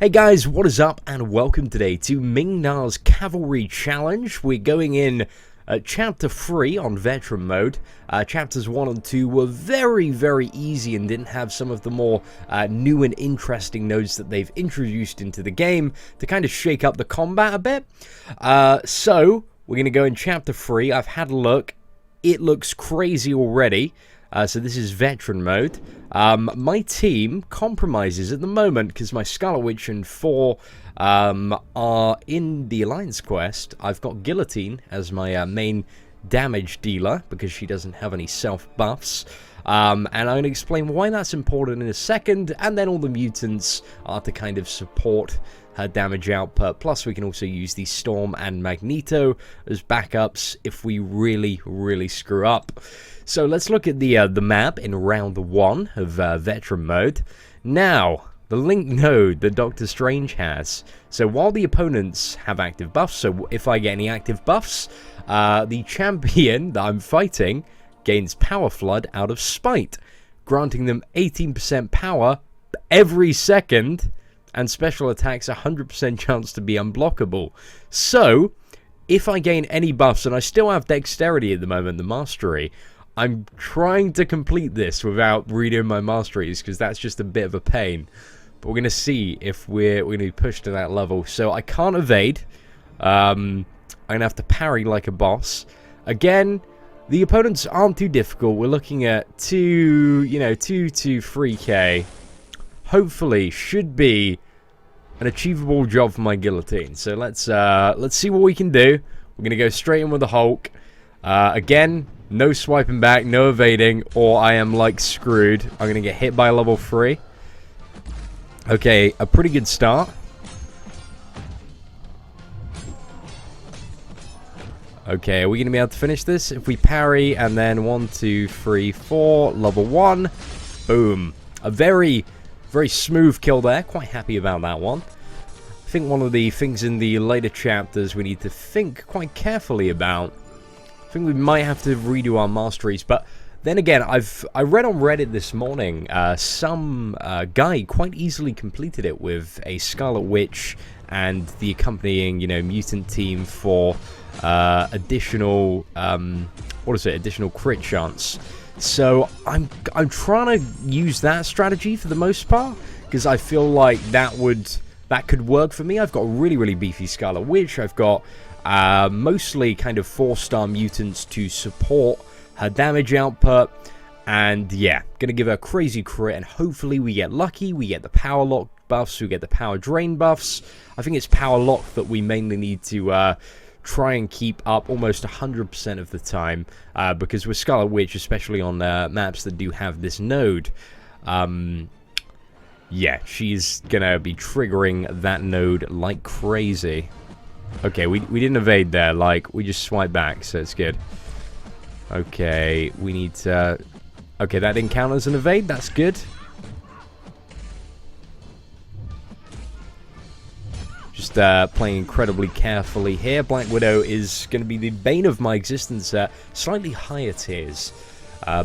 Hey guys, what is up and welcome today to Ming Na's Cavalry Challenge. We're going in Chapter 3 on Veteran Mode. Chapters 1 and 2 were very easy and didn't have some of the more new and interesting nodes that they've introduced into the game to kind of shake up the combat a bit. So, we're going to go in Chapter 3. I've had a look. It looks crazy already. So this is Veteran Mode. My team compromises at the moment because my Scarlet Witch and 4 are in the Alliance quest. I've got Guillotine as my main damage dealer because she doesn't have any self buffs. And I'm going to explain why that's important in a second, and then all the mutants are to kind of support her damage output. Plus we can also use the Storm and Magneto as backups if we really screw up. So let's look at the map in round 1 of Veteran Mode. Now, the Link node that Doctor Strange has. So while the opponents have active buffs, so if I get any active buffs, the champion that I'm fighting gains Power Flood out of spite, granting them 18% power every second, and special attacks 100% chance to be unblockable. So, if I gain any buffs, and I still have Dexterity at the moment, the Mastery, I'm trying to complete this without redoing my Masteries, because that's just a bit of a pain. But we're going to see if we're going to be pushed to that level. So I can't evade. I'm going to have to parry like a boss. Again, the opponents aren't too difficult. We're looking at 2 to 3k. Hopefully, should be an achievable job for my Guillotine. So let's see what we can do. We're going to go straight in with the Hulk. Again, no swiping back, no evading, or I am like screwed. I'm going to get hit by level 3. Okay, a pretty good start. Okay, are we going to be able to finish this? If we parry, and then 1, 2, 3, 4, level 1. Boom. A very smooth kill there. Quite happy about that one. I think one of the things in the later chapters we need to think quite carefully about. I think we might have to redo our masteries, but then again, I read on Reddit this morning, some guy quite easily completed it with a Scarlet Witch and the accompanying, mutant team for additional, additional crit chance. So I'm trying to use that strategy for the most part, because I feel like that could work for me. I've got a really beefy Scarlet Witch. I've got mostly kind of 4-star mutants to support her damage output, and yeah, gonna give her a crazy crit, and hopefully we get lucky. We get the power lock buffs, we get the power drain buffs. I think it's power lock that we mainly need to try and keep up almost 100% of the time, because with Scarlet Witch, especially on maps that do have this node, yeah, she's gonna be triggering that node like crazy. Okay, we didn't evade there, like, we just swiped back, so it's good. Okay, we need to... Okay, that didn't count as an evade, that's good. Just playing incredibly carefully here. Black Widow is going to be the bane of my existence at slightly higher tiers,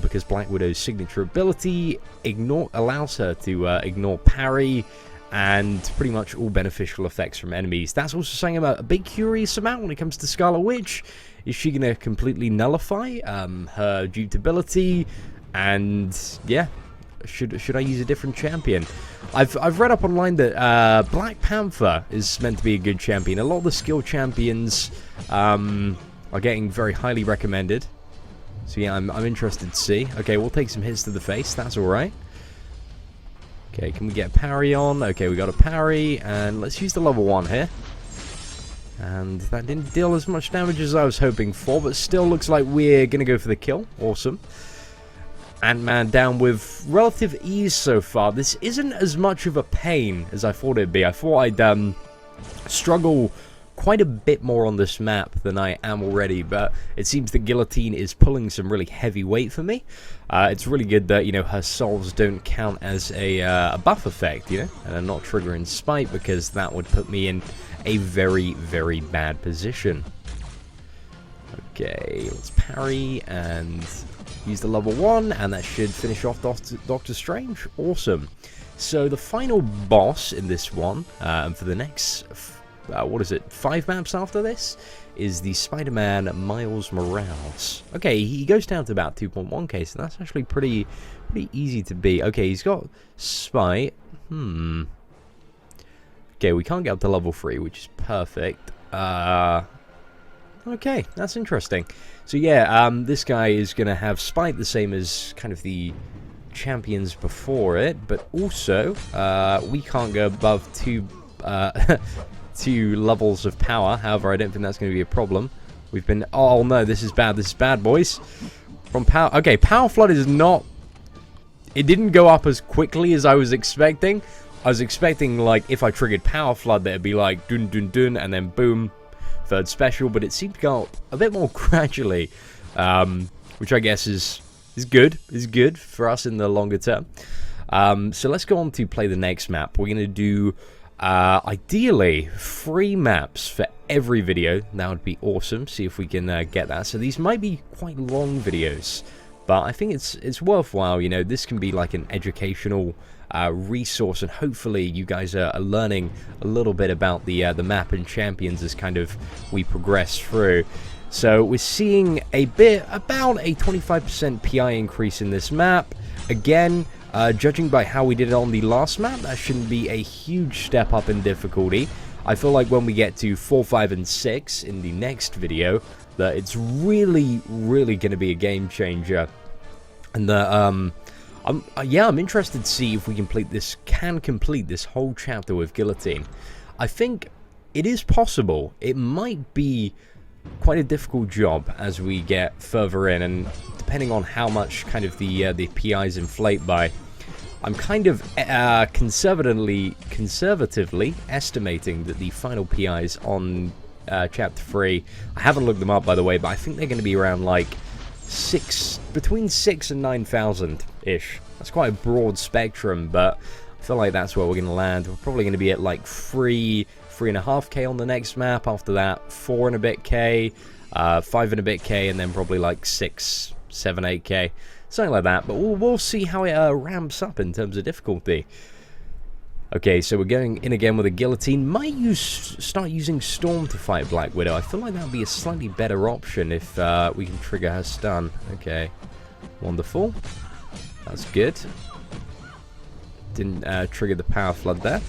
because Black Widow's signature ability allows her to ignore parry and pretty much all beneficial effects from enemies. That's also something I'm a bit curious about when it comes to Scarlet Witch. Is she going to completely nullify her dupability? And yeah, should I use a different champion? I've read up online that Black Panther is meant to be a good champion. A lot of the skill champions are getting very highly recommended. So yeah, I'm interested to see. Okay, we'll take some hits to the face. That's all right. Okay, can we get a parry on? Okay, we got a parry, and let's use the level 1 here. And that didn't deal as much damage as I was hoping for, but still looks like we're going to go for the kill. Awesome. Ant-Man down with relative ease so far. This isn't as much of a pain as I thought it'd be. I thought I'd struggle quite a bit more on this map than I am already, but it seems that Guillotine is pulling some really heavy weight for me. It's really good that, her souls don't count as a buff effect, and are not triggering spite, because that would put me in a very bad position. Okay, let's parry and use the level 1, and that should finish off Doctor Strange. Awesome. So the final boss in this one, and for the next, what is it, 5 maps after this, is the Spider-Man Miles Morales. Okay, he goes down to about 2.1k, so that's actually pretty easy to beat. Okay, he's got Spite. Okay, we can't get up to level 3, which is perfect. Okay, that's interesting. So yeah, this guy is going to have Spite the same as kind of the champions before it, but also we can't go above 2 levels of power. However, I don't think that's going to be a problem. We've been... Oh no, this is bad, boys. From power... Okay, Power Flood is not... It didn't go up as quickly as I was expecting. I was expecting, like, if I triggered Power Flood, that it'd be like dun dun dun, and then boom, third special. But it seemed to go a bit more gradually, which I guess is good. Is good for us in the longer term. So let's go on to play the next map. We're gonna do ideally 3 maps for every video. That would be awesome. See if we can get that. So these might be quite long videos, but I think it's worthwhile. You know, this can be like an educational resource, and hopefully you guys are learning a little bit about the map and champions as kind of we progress through. So we're seeing a bit about a 25% PI increase in this map. Again, judging by how we did it on the last map, that shouldn't be a huge step up in difficulty. I feel like when we get to 4, 5, and 6 in the next video, that it's really going to be a game changer. And I'm interested to see if we complete this whole chapter with Guillotine. I think it is possible. It might be quite a difficult job as we get further in, and depending on how much kind of the PIs inflate by, I'm kind of conservatively estimating that the final PIs on chapter 3, I haven't looked them up by the way, but I think they're going to be around like between 6 and 9,000 ish. That's quite a broad spectrum, but I feel like that's where we're going to land. We're probably going to be at like 3.5k on the next map. After that, 4 and a bit k, 5 and a bit k, and then probably like 6, 7, 8k, something like that. But we'll see how it ramps up in terms of difficulty. Okay, so we're going in again with a Guillotine. Might start using Storm to fight Black Widow. I feel like that would be a slightly better option if we can trigger her stun. Okay, wonderful. That's good. Didn't trigger the Power Flood there.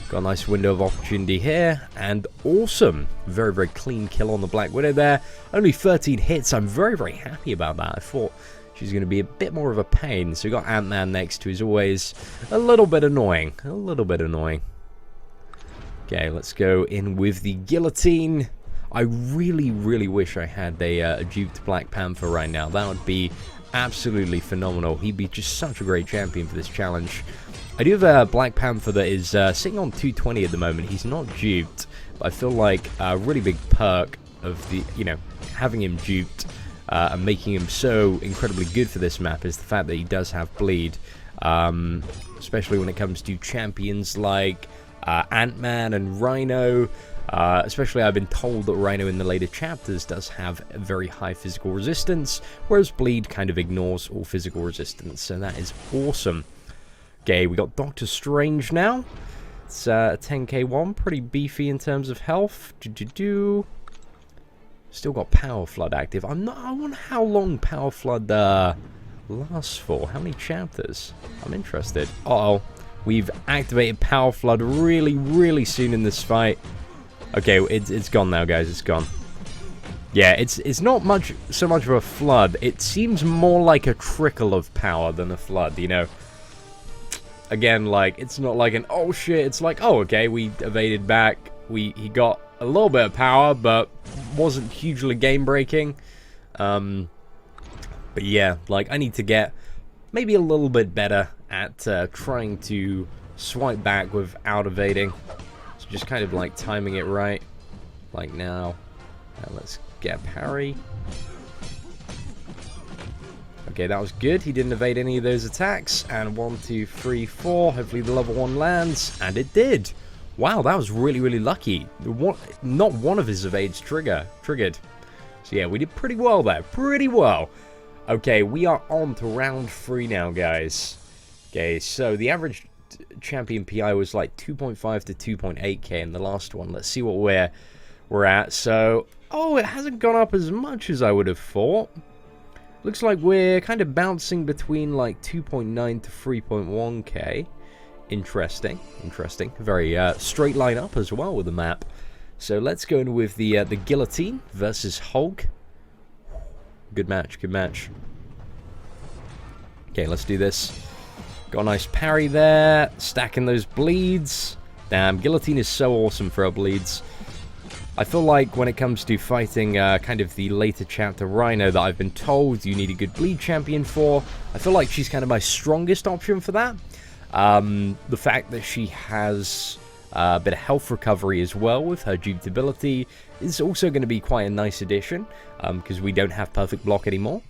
Got a nice window of opportunity here, and awesome. Very clean kill on the Black Widow there. Only 13 hits. I'm very happy about that. I thought she's going to be a bit more of a pain. So we got Ant-Man next, who is always a little bit annoying. Okay, let's go in with the Guillotine. I really wish I had a duped Black Panther right now. That would be absolutely phenomenal. He'd be just such a great champion for this challenge. I do have a Black Panther that is sitting on 220 at the moment. He's not duped, but I feel like a really big perk of the, having him duped and making him so incredibly good for this map is the fact that he does have bleed, especially when it comes to champions like Ant-Man and Rhino. Especially I've been told that Rhino in the later chapters does have a very high physical resistance, whereas bleed kind of ignores all physical resistance, so that is awesome. Okay, we got Doctor Strange now. It's a 10k one, pretty beefy in terms of health. Still got Power Flood active. I wonder how long Power Flood lasts for. How many chapters? I'm interested. Uh-oh. We've activated Power Flood really soon in this fight. Okay, it's gone now, guys. It's gone. Yeah, it's not so much of a flood. It seems more like a trickle of power than a flood, Again, like, it's not like an, oh shit, it's like, oh, okay, we evaded back. He got a little bit of power, but wasn't hugely game-breaking. But yeah, like, I need to get maybe a little bit better at trying to swipe back without evading. So just kind of, like, timing it right. Like now. Let's get a parry. Okay, that was good. He didn't evade any of those attacks. And 1, 2, 3, 4. Hopefully the level 1 lands. And it did. Wow, that was really lucky. Not one of his evades triggered. So yeah, we did pretty well there. Pretty well. Okay, we are on to round 3 now, guys. Okay, so the average champion PI was like 2.5 to 2.8k in the last one. Let's see what we're at. So, oh, it hasn't gone up as much as I would have thought. Looks like we're kind of bouncing between like 2.9 to 3.1k. Interesting, interesting. Very straight line up as well with the map. So let's go in with the Guillotine versus Hulk. Good match, good match. Okay, let's do this. Got a nice parry there, stacking those bleeds. Damn, Guillotine is so awesome for her bleeds. I feel like when it comes to fighting kind of the later chapter Rhino that I've been told you need a good bleed champion for, I feel like she's kind of my strongest option for that. The fact that she has a bit of health recovery as well with her duped ability is also going to be quite a nice addition, because we don't have perfect block anymore.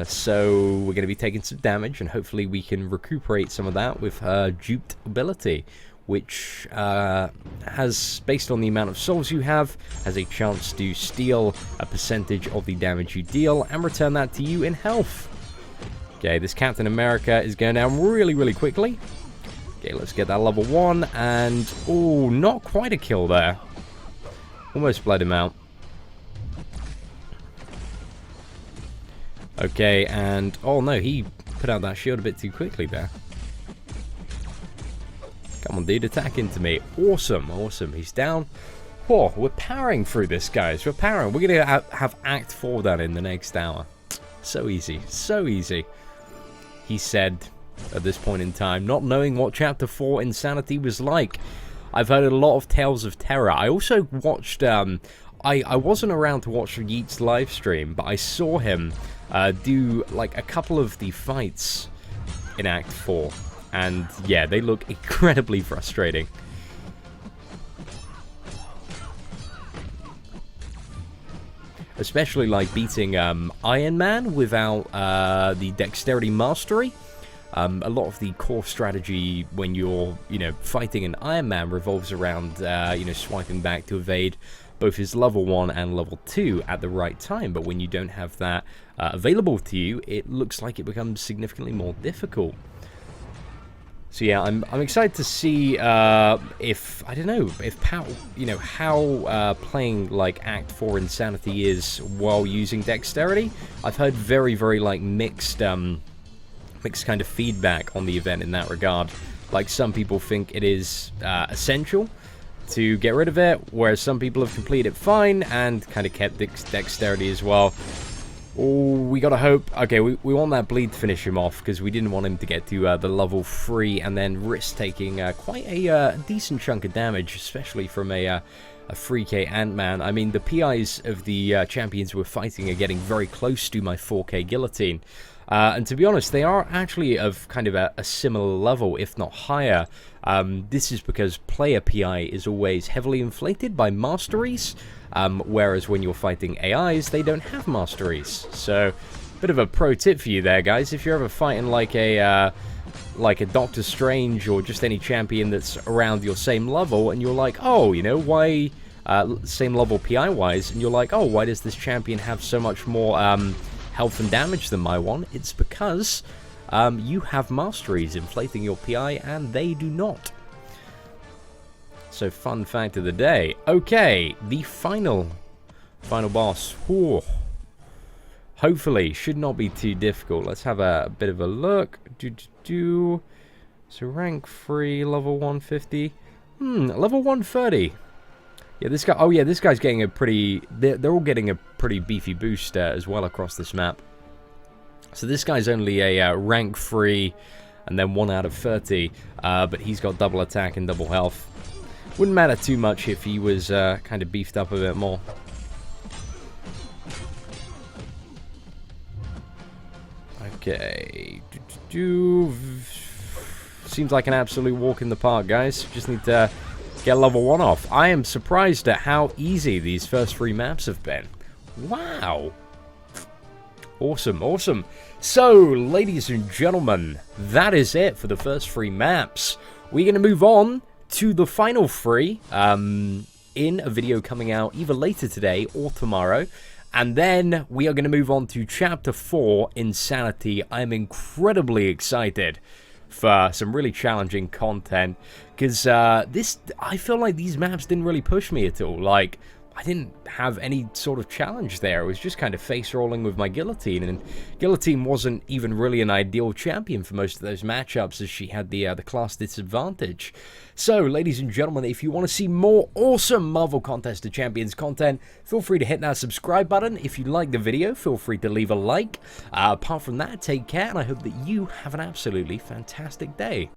So we're going to be taking some damage, and hopefully we can recuperate some of that with her duped ability, which has, based on the amount of souls you have, has a chance to steal a percentage of the damage you deal and return that to you in health. Okay, this Captain America is going down really, really quickly. Okay, let's get that level 1, and oh, not quite a kill there. Almost bled him out. Okay, and oh no, he put out that shield a bit too quickly there. Come on, dude, attack into me. Awesome, awesome. He's down. Oh, we're powering through this, guys. We're powering. We're going to have Act 4 done in the next hour. So easy, so easy. He said at this point in time, not knowing what Chapter 4 Insanity was like. I've heard a lot of tales of terror. I also watched, I wasn't around to watch Yeet's live stream, but I saw him do like a couple of the fights in Act 4. And yeah, they look incredibly frustrating. Especially like beating Iron Man without the dexterity mastery. A lot of the core strategy when you're, fighting an Iron Man revolves around, swiping back to evade both his level 1 and level 2 at the right time. But when you don't have that available to you, it looks like it becomes significantly more difficult. So yeah, I'm excited to see if, I don't know, if how playing like Act 4 Insanity is while using dexterity. I've heard very, very like mixed kind of feedback on the event in that regard. Like some people think it is essential to get rid of it, whereas some people have completed it fine and kind of kept dexterity as well. Oh, we gotta hope. Okay, we want that bleed to finish him off, because we didn't want him to get to the level 3 and then risk taking quite a decent chunk of damage, especially from a 3k Ant-Man. I mean, the PIs of the champions we're fighting are getting very close to my 4k Guillotine. And to be honest, they are actually of kind of a similar level, if not higher. This is because player PI is always heavily inflated by masteries, whereas when you're fighting AIs, they don't have masteries. So, bit of a pro tip for you there, guys. If you're ever fighting like a Doctor Strange or just any champion that's around your same level, and you're like, oh, why same level PI-wise, and you're like, oh, why does this champion have so much more health and damage than my one? It's because you have masteries inflating your PI and they do not. So, fun fact of the day. Okay, the final boss. Whew. Hopefully, should not be too difficult. Let's have a bit of a look. So, rank 3, level 150. Level 130. Yeah, this guy. Oh, yeah, this guy's getting a pretty. They're all getting a pretty beefy boost as well across this map. So this guy's only a rank 3, and then 1 out of 30. But he's got double attack and double health. Wouldn't matter too much if he was kind of beefed up a bit more. Okay. Seems like an absolute walk in the park, guys. Just need to get level 1 off. I am surprised at how easy these first 3 maps have been. Wow. Awesome, awesome. So, ladies and gentlemen, that is it for the first 3 maps. We're going to move on to the final 3 in a video coming out either later today or tomorrow. And then we are going to move on to Chapter 4, Insanity. I'm incredibly excited for some really challenging content, because I feel like these maps didn't really push me at all. Like, I didn't have any sort of challenge there. It was just kind of face rolling with my Guillotine, and Guillotine wasn't even really an ideal champion for most of those matchups, as she had the class disadvantage. So, ladies and gentlemen, if you want to see more awesome Marvel Contest of Champions content, feel free to hit that subscribe button. If you like the video, feel free to leave a like. Apart from that, take care, and I hope that you have an absolutely fantastic day.